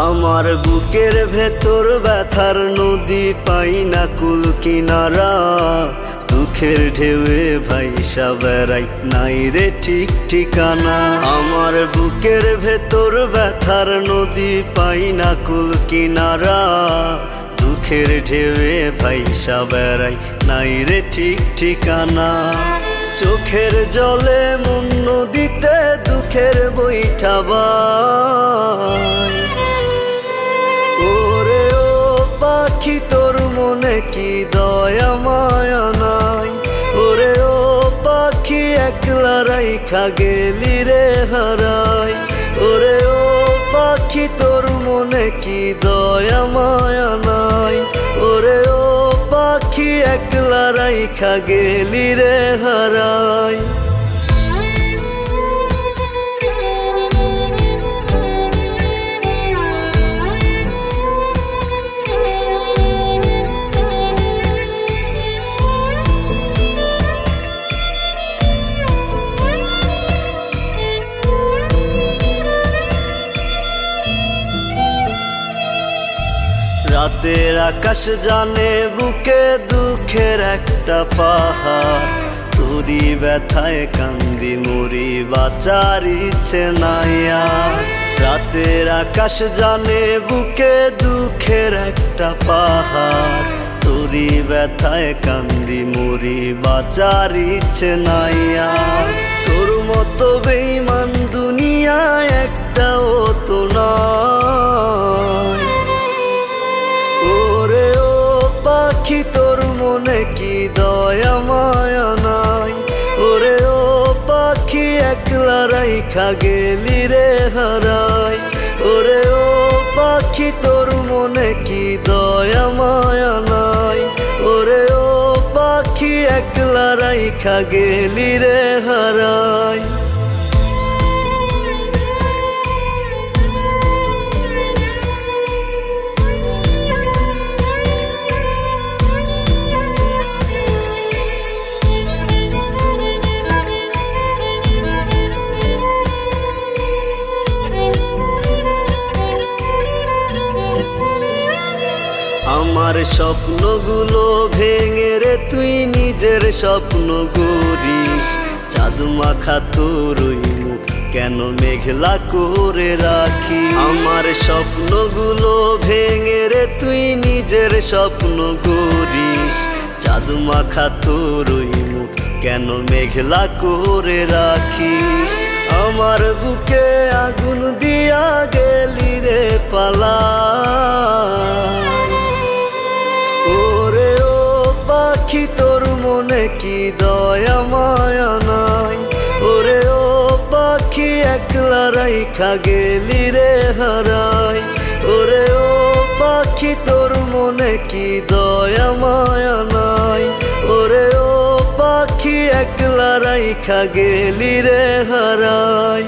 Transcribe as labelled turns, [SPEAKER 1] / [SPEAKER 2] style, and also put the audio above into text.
[SPEAKER 1] আমার বুকের ভেতর ব্যথার নদী পাই না কুল কিনারা, দুঃখের ঢেউয়ে ভাইসা বেড়াই নাই রে ঠিক ঠিকানা। আমার বুকের ভেতর ব্যথার নদী পাই না কুল কিনারা, দুঃখের ঢেউয়ে ভাইসা বেড়াই নাই রে ঠিক ঠিকানা। চোখের জলে মন নদীতে দুঃখের বৈঠা বায়। ওরে ও পাখি তোর মনে কি দয়া মায়া নাই, ওরে ও পাখি একলা রাইখা গেলি রে হারাই। ওরে ও পাখি তোর মনে কি দয়া মায়া নাই, ওরে ও পাখি একলা রাইখা গেলি রে হারাই। রাতের আকাশ জানে বুকে দুঃখের একটা পাহাড়, তোরি ব্যথায় কান্দি মরি বাঁচার ইচ্ছে নাই আর। রাতের আকাশ জানে বুকে দুঃখের একটা পাহাড়, তোরি ব্যথায় কান্দি মরি বাঁচার ইচ্ছে নাই আর। তোর মতো বেঈমান দুনিয়ায় একটাও তো নাই। ওরে ও পাখি তোর মনে কি দয়া মায়া নাই, ওরে ও পাখি একলা রাইখা গেলি রে হারাই। ওরে ও পাখি তোর মনে কি দয়া মায়া নাই, ওরে ও পাখি একলা রাইখা গেলি রে হারাই। আমার স্বপ্নগুলো ভেঙে রে তুই নিজের স্বপ্ন গড়িস, চাঁদ মাখা তোর ওই মুখ কেন মেঘলা করে রাখি। আমার স্বপ্নগুলো ভেঙে রে তুই নিজের স্বপ্ন গড়িস, চাঁদ মাখা তোর ওই মুখ কেন মেঘলা করে রাখিস। আমার বুকে আগুন দিয়া গেলি রে পালা। ওরে ও পাখি তোর মনে কি দয়া মায়া নাই, ওরে ও পাখি একলা রাইখা গেলি রে হারাই। ওরে ও পাখি তোর মনে কি দয়া মায়া নাই, ওরে ও পাখি একলা রাইখা গেলি রে হারাই।